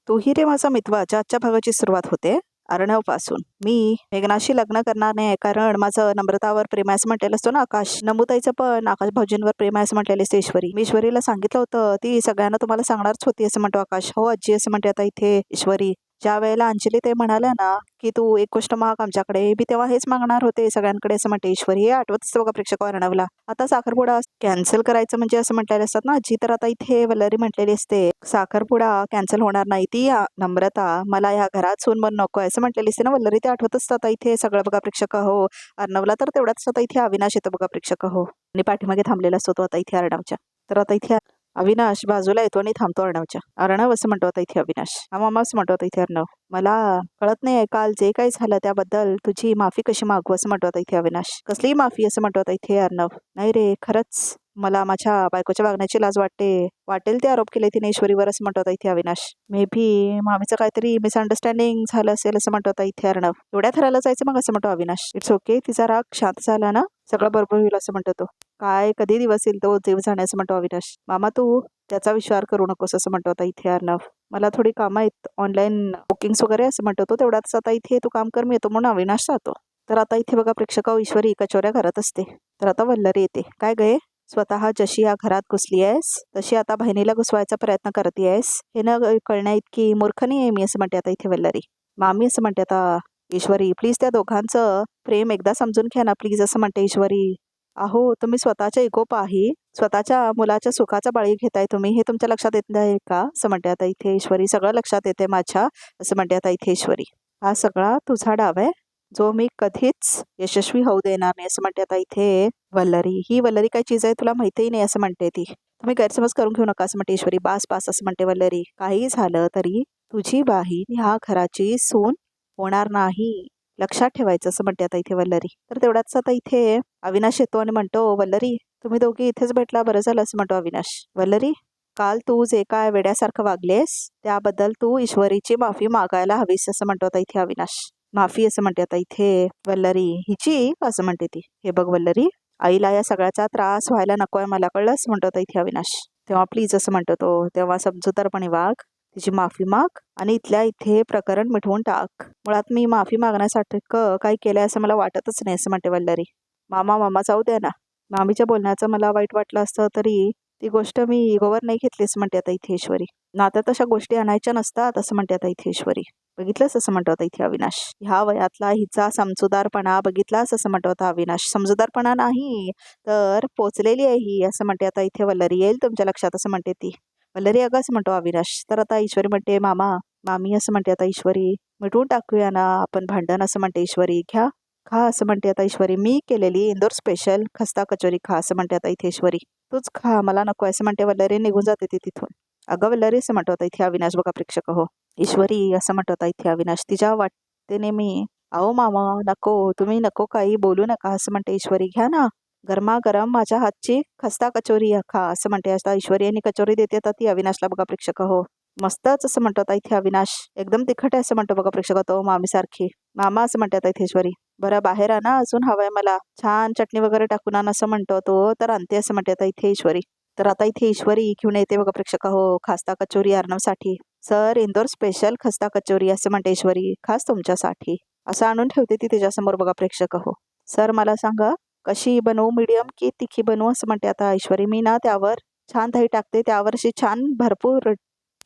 तूही रे माझा मितवाच्या आजच्या भागाची सुरुवात होते अर्णव पासून. मी मेघनाशी लग्न करणार नाही कारण माझं नम्रतावर प्रेम आहे असं म्हटलेलं असतो ना आकाश. नमुताईचं पण आकाश भाऊजींवर प्रेम आहे असं म्हटलेलं असते ईश्वरी. मी ईश्वरीला सांगितलं होतं, ती सगळ्यांना तुम्हाला सांगणारच होती असं म्हणतो आकाश. हो आजी असं म्हणते आता इथे ईश्वरी. ज्या वेळेला अंजली ते म्हणाल्या ना की तू एक गोष्ट माग आमच्याकडे, मी तेव्हा हेच मागणार होते सगळ्यांकडे असं म्हणते ईश्वरी. हे आठवत असतं बघा प्रेक्षक अर्णवला. आता साखरपुडा कॅन्सल करायचं म्हणजे असं म्हटलेलं असतात ना आजी, तर आता इथे वल्लरी म्हटलेली असते साखरपुडा कॅन्सल होणार नाही. ती नम्रता मला या घरात सून म्हणून नको असं म्हटलेली असते ना वल्लरी. ते आठवत असतं आता इथे सगळं बघा प्रेक्षक हो अर्णवला. तर तेवढाच आता इथे अविनाश येतो बघा प्रेक्षक हो, आणि पाठीमागे थांबलेला असतो तो आता इथे अर्णवच्या. तर आता इथे अविनाश बाजूला येतो आणि थांबतो अर्णवच्या. अर्णव असं म्हणतो आता इथे अविनाश. हा मामा असं म्हणतो आता इथे अर्णव. मला कळत नाही काल जे काही झालं त्याबद्दल तुझी माफी कशी मागू असं म्हणतो आता इथे अविनाश. कसलीही माफी असं म्हणतो आता इथे अर्णव. नाही रे खरंच मला माझ्या बायकोच्या वागण्याची लाज वाटेल ते आरोप केले तिने ईश्वरीवर असं म्हणतो आता इथे अविनाश. मे बी मामीचं काहीतरी मिसअंडरस्टँडिंग झालं असेल असं म्हणतो आता इथे अर्णव. एवढ्या थराला जायचं मग असं म्हणतो अविनाश. इट्स ओके, तिचा राग शांत झाला ना सगळं बरोबर होईल असं म्हणतो तो. काय कधी दिवस येईल तो जीव जाण्याचं म्हणतो अविनाश. मामा तू त्याचा विचार करू नकोस असं म्हणतो आता इथे अर्णव. मला थोडी कामं आहेत ऑनलाईन बुकिंग्स वगैरे असं म्हणतो तो. तेवढाच आता इथे तू काम कर मी येतो म्हणून अविनाश जातो. तर आता इथे बघा प्रेक्षक ईश्वरी कचोऱ्या करत असते. तर आता वल्लरी येते. काय गये स्वतः जशी या घरात घुसली आहेस तशी आता बहिणीला घुसवायचा प्रयत्न करते आहेस. हे न कळण्या इतकी मूर्ख नाही आहे मी असं म्हणते आता इथे वल्लरी. मामी असं म्हणते आता ईश्वरी. प्लीज त्या दोघांचं प्रेम एकदा समजून घ्या ना प्लीज असं म्हणते ईश्वरी. अहो तुम्ही स्वतःच्या इगो पाही स्वतःच्या मुलाच्या सुखाचा बळी घेताय तुम्ही, हे तुमच्या लक्षात येत नाही का असं म्हणते आता इथे ईश्वरी. सगळं लक्षात येते माझ्या असं म्हणते आता इथे ईश्वरी. हा सगळा तुझा डाव आहे जो मी कधीच यशस्वी होऊ देणार नाही असं म्हणते आता इथे वल्लरी. ही वल्लरी काय चीज आहे तुला माहितीही नाही असं म्हणते ती. तुम्ही गैरसमज करून घेऊ नका असं म्हणते ईश्वरी. बास बास असं म्हणते वल्लरी. काही झालं तरी तुझी बहीण ह्या घराची सून होणार नाही, लक्षात ठेवायचं असं म्हणते आता इथे वल्लरी. तर तेवढाच आता इथे अविनाश येतो आणि म्हणतो वल्लरी तुम्ही दोघी इथेच भेटला बरं झालं असं म्हणतो अविनाश. वल्लरी काल तू जे काय वेड्यासारखं वागलेस त्याबद्दल तू ईश्वरीची माफी मागायला हवीस असं म्हणतो आता इथे अविनाश. माफी असं म्हणते आता इथे वल्लरी. हिची असं म्हणते ती. हे बघ वल्लरी आईला या सगळ्याचा त्रास व्हायला नकोय मला, कळलंच म्हणतो आता इथे अविनाश. तेव्हा प्लीज असं म्हणतो तो. तेव्हा समजूतदारपणे वाघ, तिची माफी माग आणि इथल्या इथे प्रकरण मिटवून टाक. मुळात मी माफी मागण्यासाठी काही केलंय असं मला वाटतच नाही असं म्हणते वल्लरी. मामा जाऊ द्या ना. मामीच्या बोलण्याचं मला वाईट वाटलं असतं तरी ती गोष्ट मी इगोवर नाही घेतलीच म्हणते आता इथे ईश्वरी. नात्यात तशा गोष्टी आणायच्या नसतात असं म्हणते आता इथे ईश्वरी. बघितलंस असं म्हणतो आता इथे अविनाश. ह्या वयातला हिचा समजूतदारपणा बघितलास असं म्हणतो आता अविनाश. समजूतदारपणा नाही तर पोचलेली आहे ही असं म्हणते आता इथे वल्लरी. येईल तुमच्या लक्षात असं म्हणते ती वल्लरी. अगं असं म्हणतो अविनाश. तर आता ईश्वरी म्हणते मामी असं म्हणते आता ईश्वरी. मिटवून टाकूया ना आपण भांडण असं म्हणते ईश्वरी. घ्या खा असं म्हणते आता ईश्वरी. मी केलेली इंदोर स्पेशल खस्ता कचोरी खा असं म्हणते आता इथे ईश्वरी. तूच खा मला नको असं म्हणते वल्लरी. निघून जाते ती तिथून. अगं वल्लरी असं म्हणतो आता इथे अविनाश. बघा प्रेक्षक हो ईश्वरी असं म्हणतो आता इथे अविनाश. तिच्या वाटेने मी अहो मामा नको तुम्ही नको काही बोलू नका असं म्हणते ईश्वरी. घ्या ना गरमागरम माझ्या हातची खस्ता कचोरी खा असं म्हणते आता ईश्वरी. आणि कचोरी देते आता ती अविनाशला. बघा प्रेक्षक हो मस्तच असं म्हणतो आता इथे अविनाश. एकदम तिखट आहे असं म्हणतो बघा प्रेक्षक तो मामी सारखी. मामा असं म्हणते आता इथे ईश्वरी. बरं बाहेर आणा अजून हवंय मला, छान चटणी वगैरे टाकून आण असं म्हणतो तो. तर आणते असं म्हणते आता इथे ईश्वरी. तर आता इथे ईश्वरी घेऊन येते बघा प्रेक्षक हो खस्ता कचोरी अर्णवसाठी. सर इंदोर स्पेशल खस्ता कचोरी असं म्हणते ईश्वरी, खास तुमच्यासाठी असं आणून ठेवते ती त्याच्यासमोर बघा प्रेक्षक हो. सर मला सांगा कशी बनवू, मीडियम की तिखी बनवू असं म्हणते आता ईश्वरी. मी ना त्यावर छान दही टाकते, त्यावर अशी छान भरपूर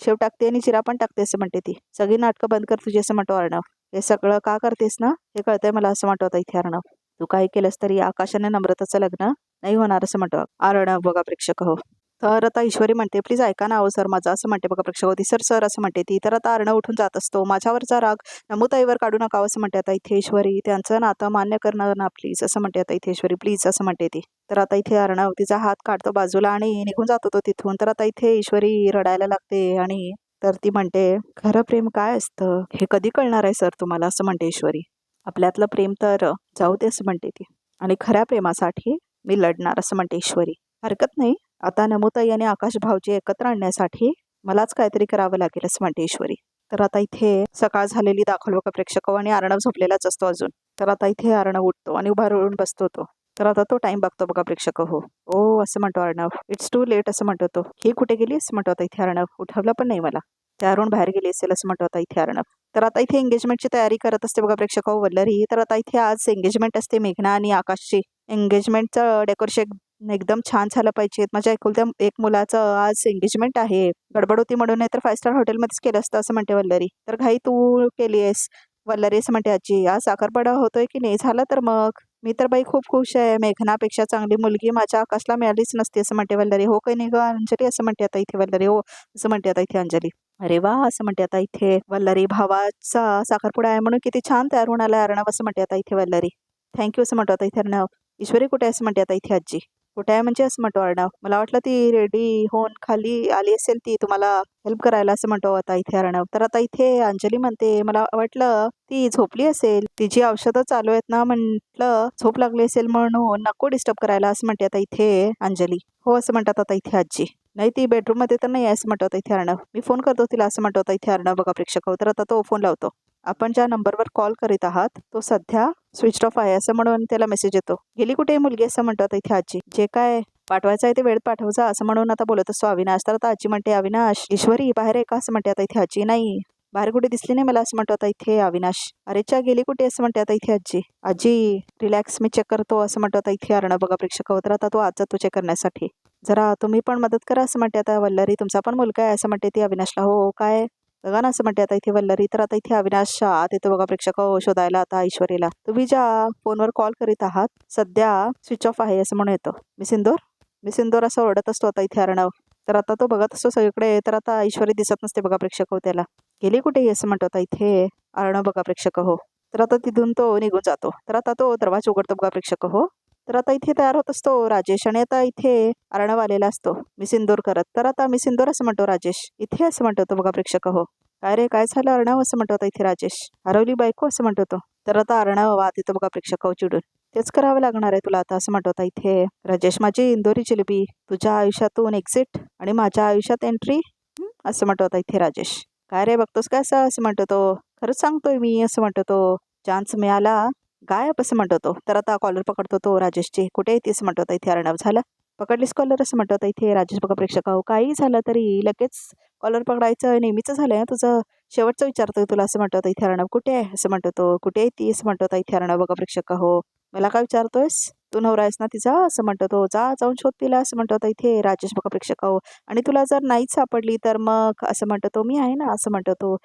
शेव टाकते आणि जिरा पण टाकते असं म्हणते ती. सगळी नाटकं बंद कर तुझी असं म्हणतो अर्णव. हे सगळं का करतेस ना हे कळतंय मला असं म्हणतो आता इथे अर्णव. तू काही केलंस तरी आकाशाने नम्रताचं लग्न नाही होणार असं म्हणतो अर्णव बघा प्रेक्षक हो. तर आता ईश्वरी म्हणते प्लीज ऐका ना अहो सर माझा असं म्हणते बघा प्रेक्षक होती. सर असं म्हणते ती. तर आता अर्णव उठून जात असतो. माझ्यावरचा राग नमुताईवर काढू नका असं म्हणते आता इथे ईश्वरी. त्यांचं नातं मान्य करणार ना प्लीज असं म्हणते आता इथे ईश्वरी. प्लीज असं म्हणते ती. तर आता इथे अर्णव तिचा हात काढतो बाजूला आणि निघून जातो तो तिथून. तर आता इथे ईश्वरी रडायला लागते आणि तर ती म्हणते खरं प्रेम काय असतं हे कधी कळणार आहे सर तुम्हाला असं म्हणते ईश्वरी. आपल्यातलं प्रेम तर जाऊ दे असं म्हणते ती, आणि खऱ्या प्रेमासाठी मी लढणार असं म्हणते ईश्वरी. हरकत नाही आता नमुताई आणि आकाश भाऊजी एकत्र आणण्यासाठी मलाच काहीतरी करावं लागेल असं म्हणते ईश्वरी. तर आता इथे सकाळ झालेली दाखवलं का प्रेक्षक आणि अर्णव झोपलेलाच असतो अजून. तर आता इथे अर्णव उठतो आणि उभा राहून बसतो तो. तर आता तो टाइम बघतो बघा प्रेक्षक हो. ओ असं म्हणतो अर्णव. इट्स टू लेट असं म्हणतो तो. ही कुठे गेली असं म्हणतो आता इथे अर्णव. उठवलं पण नाही मला. त्यावरून बाहेर गेली असेल असं म्हणतो आता इथे अर्णव. तर आता इथे एंगेजमेंटची तयारी करत असते बघा प्रेक्षक वल्लरी. तर आता इथे आज एंगेजमेंट असते मेघना आणि आकाशची. एंगेजमेंटचं डेकोरेशन एकदम छान झालं पाहिजे. माझ्या एकुलत्या एक मुलाचं आज एंगेजमेंट आहे. गडबड होती म्हणून, नाही तर 5 स्टार हॉटेलमध्येच केलं असतं असं म्हणते वल्लरी. तर घाई तू केली आहेस वल्लरी असं म्हणते आजी. आज साखरपुडा होतोय की नाही झाला तर मग. मी तर बाई खूप खुश आहे. मेघनापेक्षा चांगली मुलगी माझ्या आकाशला मिळालीच नसती असं म्हणते वल्लरी. हो काही नाही ग अंजली असं म्हणते आता इथे वल्लरी. हो असं म्हणते आता इथे अंजली. अरे वा असं म्हणते आता इथे वल्लरी. भावाचा साखरपुडा आहे म्हणून किती छान तयार होऊन आलाय अर्णव असं म्हणते आता इथे वल्लरी. थँक्यू असं म्हणतो आता इथे अर्णव. ईश्वरी कुठे आहे असं म्हणते आता इथे आजी. कुठे आहे म्हणजे असं म्हणतो अर्णव. मला वाटलं ती रेडी होऊन खाली आली असेल ती तुम्हाला हेल्प करायला असं म्हणतो आता इथे अर्णव. तर आता इथे अंजली म्हणते मला वाटलं ती झोपली असेल, तिची औषधं चालू आहेत ना, म्हटलं झोप लागली असेल म्हणून नको डिस्टर्ब करायला असं म्हणते आता इथे अंजली. हो असं म्हणतात आता इथे आजी. नाही ती बेडरूम मध्ये तर नाही आहे असं म्हणतो आता इथे अर्णव. मी फोन करतो तिला असं म्हणतो आता इथे अर्णव बघा प्रेक्षक. तर आता तो फोन लावतो. आपण ज्या नंबरवर कॉल करीत आहात तो सध्या स्विच ऑफ आहे असं म्हणून त्याला मेसेज येतो. गेली कुठे मुलगी असं म्हणतो आता इथे आजी. जे काय पाठवायचं आहे ते वेळेत पाठवजा असं म्हणून आता बोलत असतो अविनाश. तर आता आजी म्हणते अविनाश ईश्वरी बाहेर आहे का असं म्हणते आता इथे आजी. नाही बाहेर कुठे दिसली नाही मला असं म्हणतो आता इथे अविनाश. अरे च्या गेली कुठे असं म्हणते आता इथे आजी. आजी रिलॅक्स मी चेक करतो असं म्हणतो आता इथे अर्णव बघा प्रेक्षक. तर आता तो आज जातो चेक करण्यासाठी. जरा तुम्ही पण मदत करा असं म्हणते आता वल्लरी. तुमचा पण मुलगा आहे असं म्हणते ती अविनाशला. हो काय बघा ना असं म्हणते आता इथे वल्लरी. तर आता इथे अविनाश आत येतो बघा प्रेक्षक शोधायला आता ईश्वरीला. तुम्ही ज्या फोनवर कॉल करीत आहात सध्या स्विच ऑफ आहे असं म्हणून येतो. मी सिंदूर असं ओरडत असतो आता इथे अर्णव. तर आता तो बघत असतो सगळीकडे. तर आता ईश्वरी दिसत नसते बघा प्रेक्षक त्याला. गेली कुठे असं म्हणतो आता इथे अर्णव बघा प्रेक्षक. हो तर आता तिथून तो निघून जातो. तर आता तो दरवाजा उघडतो बघा प्रेक्षक. हो तर आता इथे तयार होत असतो राजेश आणि आता इथे अर्णव आलेला असतो मी सिंदूर करत. तर आता मी सिंदूर असं म्हणतो राजेश इथे असं म्हणतो तो बघा प्रेक्षक. हो काय रे काय झालं अर्णव असं म्हणतो आता इथे राजेश. हरवली बायको असं म्हणतो तो. तर आता अर्णव आत येतो बघा प्रेक्षक चिडून. तेच करावं लागणार आहे तुला आता असं म्हणतो आता इथे राजेश. माझी इंदोरी जिलेबी तुझ्या आयुष्यातून एक्झिट आणि माझ्या आयुष्यात एंट्री असं म्हणतो आता इथे राजेश. काय रे बघतोस काय असं म्हणतो तो. खरंच सांगतोय मी असं म्हणतो तो. चान्स मिळाला गायब असं म्हणतो तो. तर आता कॉलर पकडतो तो राजेशची. कुठे येते असं म्हणतो इथे अर्णव. झालं पकडलीस कॉलर असं म्हणतो इथे राजेश बघा प्रेक्षक. काही झालं तरी लगेच कॉलर पकडायचं नेहमीच झालंय ना तुझं. शेवटचं विचारतोय तुला असं म्हणतो इथे अर्णव. कुठे आहे असं म्हणतो तो. कुठे येते असं म्हणतो इथे अर्णव बघा प्रेक्षक. हो मला काय विचारतोयस तू नवरा आहेस ना तिचा असं म्हणतो तो. जाऊन शोध तिला असं म्हणतो इथे राजेश बघा प्रेक्षक. हो आणि तुला जर नाहीच सापडली तर मग असं म्हणतो तो मी आहे ना असं म्हणतो तो.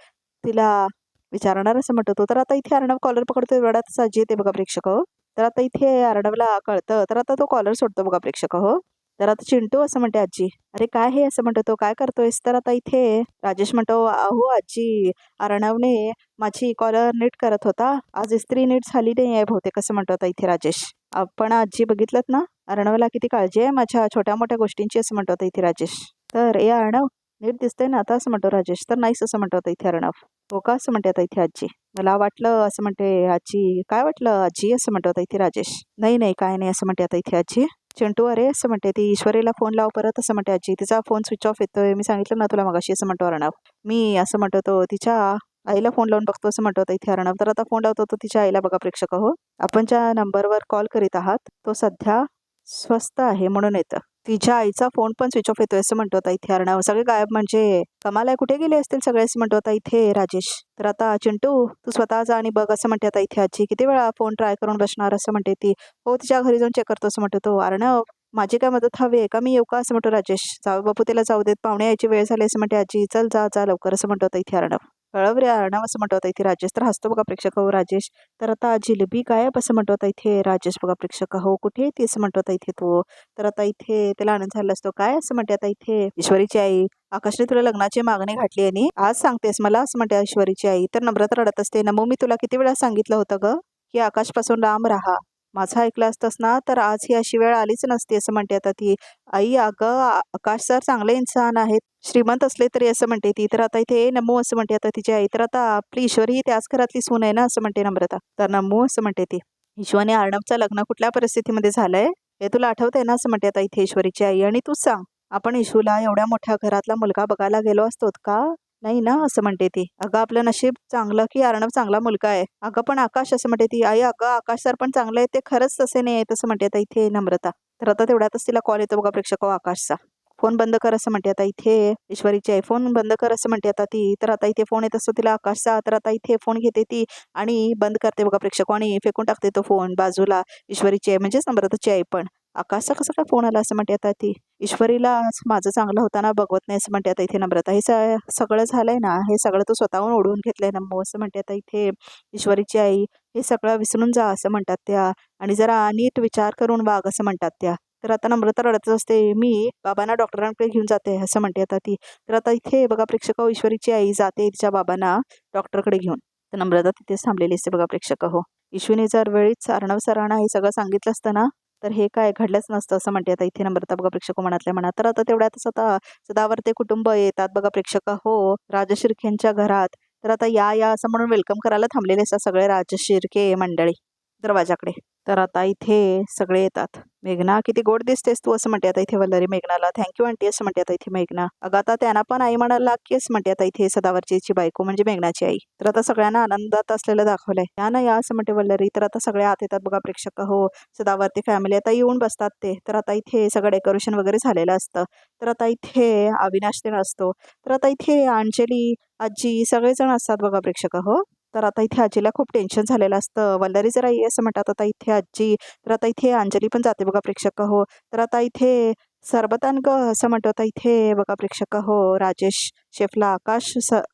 तिला विचारणार असं म्हणतो तो. तर आता इथे अर्णव कॉलर पकडतोय वेळात आजी येते बघा प्रेक्षक. हो तर आता इथे अर्णवला कळतं. तर आता तो कॉलर सोडतो बघा प्रेक्षक. हो तर आता चिंटू असं म्हणते आजी. अरे काय हे असं म्हणतो तो. काय करतोयस. तर आता इथे राजेश म्हणतो अहो आजी अर्णवने माझी कॉलर नीट करत होता. आज इस्त्री नीट झाली नाही आहे बहुतेक असं म्हणतो आता इथे राजेश. आपण आजी बघितलं ना अर्णवला किती काळजी आहे माझ्या छोट्या मोठ्या गोष्टींची असं म्हणतो इथे राजेश. तर ए अर्णव नीट दिसतंय ना आता असं म्हणतो राजेश. तर नाहीच असं म्हणतो इथे अर्णव. हो का असं म्हणते आता इथे आजी. मला वाटलं असं म्हणते आजी. काय वाटलं आजी असं म्हणतो इथे राजेश. नाही काय नाही असं म्हणते आता इथे आजी. चिंटू अरे असं म्हणते ती ईश्वरीला फोन लाव परत असं म्हणते आजी. तिचा फोन स्विच ऑफ येतोय मी सांगितलं ना तुला मगाशी असं म्हणतो अर्णव. मी असं म्हणतो तो तिच्या आईला फोन लावून बघतो असं म्हणतो इथे अर्णव. तर आता फोन लावतो तो तिच्या आईला बघा प्रेक्षक. हो आपण ज्या नंबरवर कॉल करीत आहात तो सध्या स्वस्त आहे म्हणून येतं. तिच्या आईचा फोन पण स्विच ऑफ येतोय असं म्हणतो इथे अर्णव. सगळे गायब म्हणजे कमाल आहे. कुठे गेले असतील सगळे असं म्हणतो इथे राजेश. तर आता चिंटू तू स्वतः जा आणि बघ असं म्हणते आता इथे आजी. किती वेळा फोन ट्राय करून बसणार असं म्हणते ती. हो तिच्या घरी जाऊन चेक करतो असं म्हणतो तो. अर्णव माझी काय मदत हवी आहे का मी येऊ का असं म्हणतो राजेश. जाऊ बापू त्याला जाऊ देत पाहुणे यायची वेळ झाली असं म्हणते आजी. चल जा लवकर असं म्हणतो इथे अर्णव. कळव रे अर्णव असं म्हणतो इथे राजेश. तर हसतो बघा प्रेक्षक. हो राजेश. तर आता जिलेबी गायब असं म्हणतो इथे राजेश बघा प्रेक्षक. हो कुठे येते असं म्हणतो इथे तो. तर आता इथे त्याला आनंद झाला असतो. काय असं म्हणते आता इथे ईश्वरीची आई. आकाशने तुला लग्नाची मागणी घातली आहे आणि आज सांगतेस मला असं म्हणते ईश्वरीची आई. तर नम्रता रडत असते. नमो मी तुला किती वेळा सांगितलं होतं ग की आकाशपासून लांब राहा. माझं ऐकलं असतंस ना तर आज ही अशी वेळ आलीच नसती असं म्हणते आता ती आई. अगं आकाश सर चांगले इन्सान आहेत श्रीमंत असले तरी असं म्हणते ती. तर आता इथे नमो असं म्हणते आता तिची आई. तर आता आपली ईश्वरी ही त्याच घरातली सून आहे ना असं म्हणते नम्रता. तर नमो असं म्हणते ती. ईश्वरीने अर्णवचं लग्न कुठल्या परिस्थितीमध्ये झालंय हे तुला आठवतंय ना असं म्हणते आता इथे ईश्वरीची आई. आणि तूच सांग आपण इशूला एवढ्या मोठ्या घरातला मुलगा बघायला गेलो असतो का. नाही ना असं म्हणते ती. अगं आपलं नशीब चांगलं की अर्णव चांगला मुलगा आहे. अगं पण आकाश असं म्हणते ती. आई अगं आकाश सर पण चांगले आहे ते खरंच तसे नाही आहे तसं म्हणते आता इथे नम्रता. तर आता तेवढ्यातच तिला कॉल येतो बघा प्रेक्षक आकाशचा. फोन बंद कर असं म्हणते आता इथे ईश्वरीची आई. फोन बंद कर असं म्हणते आता ती. तर आता इथे फोन येत असतो तिला आकाशचा. तर आता इथे फोन घेते ती आणि बंद करते बघा प्रेक्षक आणि फेकून टाकते तो फोन बाजूला. ईश्वरीची आई म्हणजेच नम्रताची आई पण. आकाशचा कसा काय फोन आला असं म्हणते आता ती. ईश्वरीला माझं चांगलं होताना बघवत नाही असं म्हणते आता इथे नम्रता. हे सगळं झालंय ना, हे सगळं तू स्वतःहून ओढवून घेतलंय नम्मो असं म्हणते आता इथे ईश्वरीची आई. हे सगळं विसरून जा असं म्हणतात त्या आणि जरा नीट विचार करून वाग असं म्हणतात त्या. तर आता नम्रता रडतच असते. मी बाबांना डॉक्टरांकडे घेऊन जाते असं म्हणते आता ती. तर आता इथे बघा प्रेक्षक ईश्वरीची आई जाते तिच्या बाबांना डॉक्टरकडे घेऊन. तर नम्रता तिथेच थांबलेली असते बघा प्रेक्षक ईशूने जर वेळीच अर्णव सरांना हे सगळं सांगितलं असतं ना, तर हे काय घडलंच नसतं असं म्हणते आता इथे नम्रता बघा प्रेक्षक मनातल्या मनात. तर आता तेवढ्यातच आता सदावर्ते कुटुंब येतात बघा प्रेक्षक राजशिर्केंच्या घरात. तर आता या असं म्हणून वेलकम करायला थांबलेले असतात सगळे राजशिर्के मंडळी दरवाजाकडे. तर आता इथे सगळे येतात. मेघना किती गोड दिसतेस तू असं म्हणते आता इथे वल्लरी मेघनाला. थँक्यू आंटी असं म्हणते आता इथे मेघना. अगं आता त्यांना पण आई म्हणायला लागकीच म्हणते आता इथे सदावरची बायको म्हणजे मेघनाची आई. तर आता सगळ्यांना आनंदात असलेलं दाखवलंय. या ना या असं म्हणते वल्लरी. तर आता सगळे आत येतात बघा प्रेक्षक सदावरती फॅमिली आता येऊन बसतात ते. तर आता इथे सगळं डेकोरेशन वगैरे झालेलं असतं. तर आता इथे अविनाश ते असतो. तर आता इथे अंजली आजी सगळेजण असतात बघा प्रेक्षक तर आता इथे आजीला खूप टेन्शन झालेलं असतं. वल्लरी जरा ये असं म्हणतात आता इथे आजी. तर आता इथे अंजली पण जाते बघा प्रेक्षक तर आता इथे सरबतान ग असं म्हणतो आता इथे बघा प्रेक्षक राजेश शेफला. आकाश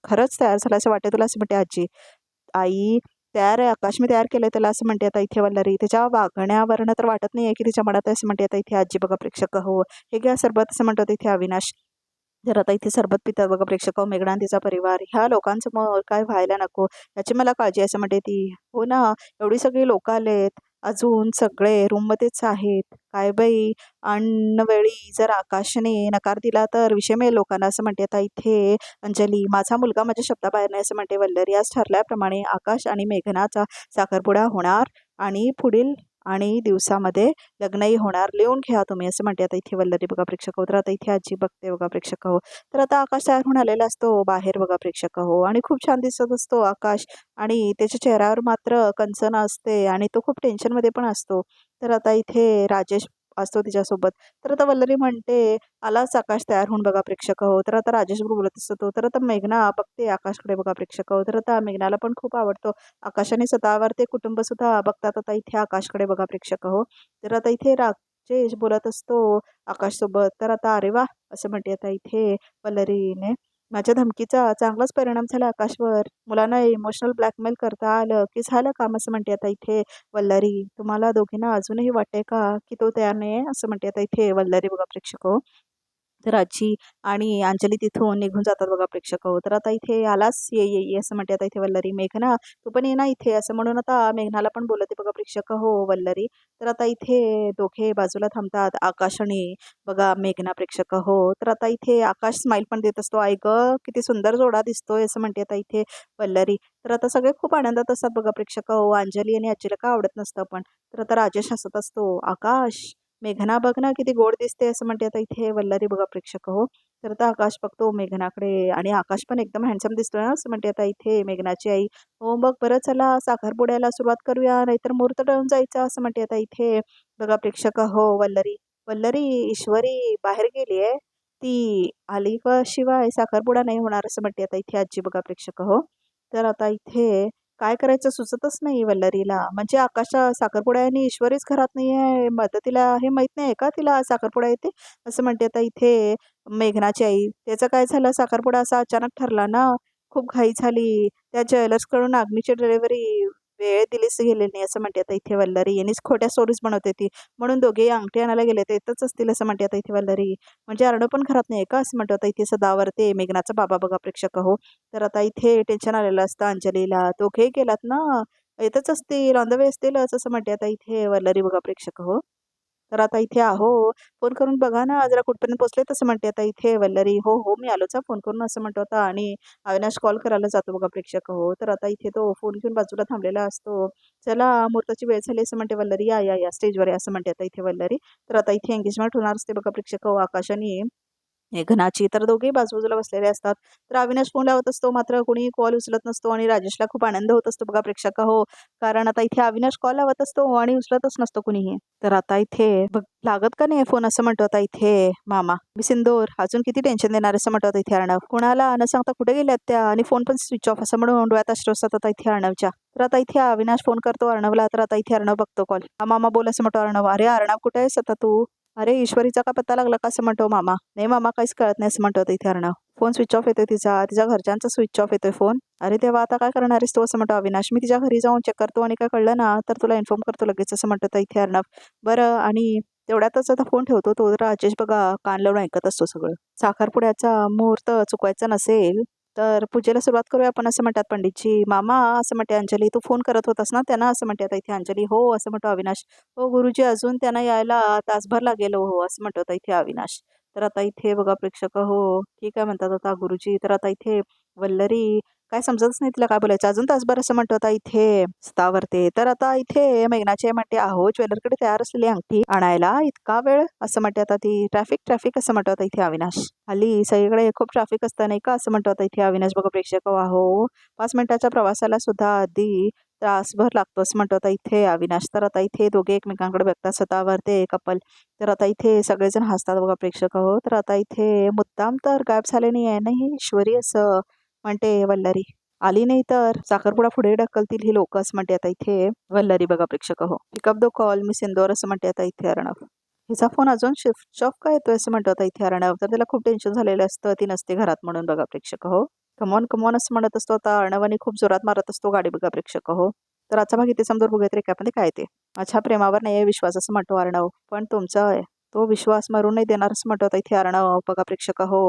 खरंच तयार झालं असं वाटतं तुला असं म्हणते आजी. आई तयार आहे आकाश, मी तयार केलंय त्याला असं म्हणते आता इथे वल्लरी. त्याच्या वागण्यावरनं तर वाटत नाहीये की तिच्या मनात असं म्हणते आता इथे आजी बघा प्रेक्षक हे घ्या सरबत असं म्हणतो इथे अविनाश. जर आता इथे सरबत पितात बघा प्रेक्षक मेघना आणि तिचा परिवार. ह्या लोकांचं मग काय व्हायला नको याची मला काळजी असं म्हणते ती. हो ना, एवढी सगळी लोक आलेत, अजून सगळे रूममध्येच आहेत. काय बाई वेळी जर आकाशने नकार दिला तर विषय मिळेल लोकांना असं म्हणते आता इथे अंजली. माझा मुलगा माझ्या शब्दाबाहेर नाही असं म्हणते वल्लरी. आज ठरल्याप्रमाणे आकाश आणि मेघनाचा साखरपुडा होणार आणि पुढील आणि दिवसामध्ये लग्नही होणार. लिहून घ्या तुम्ही असं म्हणते आता इथे वल्लरी बघा प्रेक्षक तर आता इथे आजी बघते बघा प्रेक्षक तर आता आकाश तयार होऊन आलेला असतो बाहेर बघा प्रेक्षक आणि खूप छान दिसत असतो आकाश आणि त्याच्या चेहऱ्यावर मात्र कणसण असते आणि तो खूप टेन्शनमध्ये पण असतो. तर आता इथे राजेश असतो तिच्यासोबत. तर आता वल्लरी म्हणते आलाच आकाश तयार होऊन बघा प्रेक्षक तर आता राजेश बोलत असतो. तर आता मेघना बघते आकाशकडे बघा प्रेक्षक तर आता मेघनाला पण खूप आवडतो आकाश आणि स्वतःवर ते कुटुंब सुद्धा बघतात आता इथे आकाशकडे बघा प्रेक्षक तर आता इथे राजेश बोलत असतो आकाश सोबत. तर आता अरे वा असं म्हणते आता इथे वल्लरीने. माझ्या धमकीचा चांगलाच परिणाम झाला आकाशवर. मुलांना इमोशनल ब्लॅकमेल करता आलं की झालं काम असं म्हणते आता इथे वल्लरी. तुम्हाला दोघींना अजूनही वाटते का की तो तयार नाही आहे असं म्हणते आता इथे वल्लरी बघा प्रेक्षक तर आजी आणि अंजली तिथून निघून जातात बघा प्रेक्षक तर आता इथे आलास ये ये ये असं म्हणते आता इथे वल्लरी. मेघना तू पण ये ना इथे असं म्हणून आता मेघनाला पण बोलते बघा प्रेक्षक वल्लरी. तर आता इथे दोघे बाजूला थांबतात आकाश आणि बघा मेघना प्रेक्षक तर आता इथे आकाश स्माईल पण देत असतो. आई ग किती सुंदर जोडा दिसतोय असं म्हणते आता इथे वल्लरी. तर आता सगळे खूप आनंदात असतात बघा प्रेक्षक अंजली आणि आजीला का आवडत नसतं पण. तर आता राजेश हसत असतो. आकाश मेघना बघ ना किती गोड दिसते असं म्हणते आता इथे वल्लरी बघा प्रेक्षक तर आता आकाश बघतो मेघनाकडे आणि आकाश पण एकदम हँडसम दिसतोय ना असं म्हणते आता इथे मेघनाची आई. हो मग बरं चला साखरपुड्याला सुरुवात करूया नाहीतर मुहूर्त टळून जायचं असं म्हणते आता इथे बघा प्रेक्षक वल्लरी. वल्लरी ईश्वरी बाहेर गेली आहे, ती आली का शिवाय साखरपुडा नाही होणार असं म्हणते आता इथे आजी बघा प्रेक्षक तर आता इथे काय करायचं सुचतच नाही वल्लरीला. म्हणजे आकाशा साखरपुडा आहे आणि ईश्वरीच घरात नाही आहे मदतीला. हे माहित नाही का तिला साखरपुडा येते असं म्हणते आता इथे मेघनाची आई. त्याचं काय झालं साखरपुडा असा अचानक ठरला ना, खूप घाई झाली. त्या ज्वेलर्सकडून अग्नीची डिलिव्हरी वेळ दिलीच गेलेली नाही असं म्हणते आता इथे वल्लरी. यांनीच खोट्या स्टोरीज बनवते ती म्हणून दोघे अंगठी आणायला गेले ते येतच असतील असं म्हणते आता इथे वल्लरी. म्हणजे अर्णव पण घरात नाही का असं म्हणतो आता इथे सदावर ते मेघनाचा बाबा बघा प्रेक्षक तर आता इथे टेन्शन आलेलं असतं अंजलीला. दोघे गेलात ना, येतच असतील ऑन द वे असतीलच असं म्हणते आता इथे वल्लरी बघा प्रेक्षक तर आता इथे आहो फोन करून बघा ना जरा कुठपर्यंत पोहोचले तसं म्हणते आता इथे वल्लरी. हो हो मी आलोच फोन करून असं म्हणतो आता आणि अविनाश कॉल करायला जातो बघा प्रेक्षक तर आता इथे तो फोन घेऊन बाजूला थांबलेला असतो. चला मुहूर्ताची वेळ झाली असं म्हणते वल्लरी. या या या स्टेजवर या असं म्हणते आता इथे वल्लरी. तर आता इथे एंगेजमेंट होणार असते बघा प्रेक्षक आकाशाने मेघनाची तर दोघेही बाजूबाजूला बसलेले असतात. तर अविनाश फोन लावत असतो, मात्र कोणी कॉल उचलत नसतो आणि राजेशला खूप आनंद होत असतो बघा प्रेक्षक हो. कारण आता इथे अविनाश कॉल लावत असतो आणि उचलतच नसतो कुणीही. तर आता इथे बघ लागत का नाही फोन असं म्हणतो आता इथे मामा. मी सिंदूर अजून किती टेन्शन देणार असं म्हणतो आता इथे अर्णव. कोणाला न सांगता कुठे गेल्यात त्या आणि फोन पण स्विच ऑफ असं म्हणून डोळ्यात अश्रू असतात आता इथे अर्णवच्या. तर आता इथे अविनाश फोन करतो अर्णवला. तर आता इथे अर्णव बघतो कॉल. हा मामा बोल असं म्हणतो अर्णव. अरे अर्णव कुठे आहेस आता तू? अरे ईश्वरीचा का पत्ता लागला का असं म्हणतो मामा. नाही मामा काहीच कळत नाही असं म्हणतो इथे अर्णव. फोन स्विच ऑफ येतोय तिचा तिच्या घरच्यांचा स्विच ऑफ येतोय फोन. अरे तेव्हा आता काय करणार आहेस तू असं म्हणतो अविनाश. मी तिच्या घरी जाऊन चेक करतो आणि काय कळलं ना तर तुला इन्फॉर्म करतो लगेच असं म्हणतो इथे अर्णव. बरं आणि तेवढ्यातच आता फोन ठेवतो तो राजेश बघा कान लावून ऐकत असतो सगळं. साखरपुड्याचा मुहूर्त चुकवायचा नसेल तर पूजेला सुरुवात करूया आपण असं म्हणतात पंडितजी. मामा असं म्हणते अंजली तू फोन करत होतास ना त्यांना असं म्हणते आता इथे अंजली. हो असं म्हणतो अविनाश. हो गुरुजी अजून त्यांना यायला तासभर लागेल हो असं म्हणतो आता इथे अविनाश. तर आता इथे बघा प्रेक्षक हो ठीक आहे म्हणतात आता गुरुजी. तर आता इथे वल्लरी काय समजतच नाही तिला काय बोलायचं. अजून तासभर असं म्हणतो आता इथे स्थावरते. तर आता इथे मेघनाची आई म्हणते अहो ज्वेलरकडे तयार असलेली अंगठी आणायला इतका वेळ असं म्हणते आता ती. ट्रॅफिक ट्रॅफिक असं म्हणतो आता इथे अविनाश. हल्ली सगळीकडे खूप ट्रॅफिक असतं नाही का असं म्हणतो आता इथे अविनाश बघा प्रेक्षक अहो 5 मिनिटाच्या प्रवासाला सुद्धा आधी तासभर लागतो असं म्हणतो आता इथे अविनाश. तर आता इथे दोघे एकमेकांकडे बघतात स्वतःवर ते कपल. तर आता इथे सगळेजण हसतात बघा प्रेक्षक हो. तर आता इथे मुद्दाम तर गायब झाले नाही आहे नाही ईश्वरी असं म्हणते वल्लरी. आली नाही तर साखरपुडा पुढे ढकलतील ही लोक असं म्हणते आता इथे वल्लरी बघा प्रेक्षक हो. पिकअप द कॉल मी सिंदोर असं म्हणते आता इथे अर्णव. हिचा फोन अजून स्विच ऑफ का येतोय असं म्हणतो आता इथे अर्णव. तर त्याला खूप टेन्शन झालेलं असतं ती नसते घरात म्हणून बघा प्रेक्षक हो. कमॉन कमॉन असं म्हणत असतो आता अर्णवानी खूप जोरात मारत असतो गाडी बघा प्रेक्षक हो. तर आजचा भाग इथे समजून बघूया रेखामध्ये काय ते. माझ्या प्रेमावर नाही विश्वास असं म्हणतो अर्णव. पण तुमचा तो विश्वास मरून नाही देणार असं म्हणतो आता इथे अर्णव बघा प्रेक्षक हो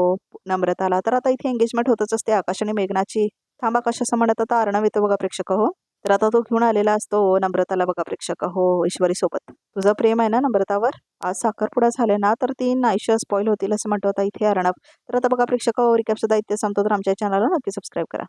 नम्रताला. तर आता इथे एंगेजमेंट होतच असते आकाश आणि मेघनाची. थांबा आकाश असं म्हणत आता अर्णव येतो बघा प्रेक्षक हो. तर आता तो घेऊन आलेला असतो नम्रताला बघा प्रेक्षक हो ईश्वरी सोबत. तुझं प्रेम आहे ना नम्रतावर. आज साखरपुडा झाले ना तर 3 आयुष्य स्पॉईल होतील असं म्हणतो आता इथे अर्णव. तर आता बघा प्रेक्षक हो रिकॅप सुद्धा इथे संपतो. तर आमच्या चॅनलला नक्की सबस्क्राईब करा.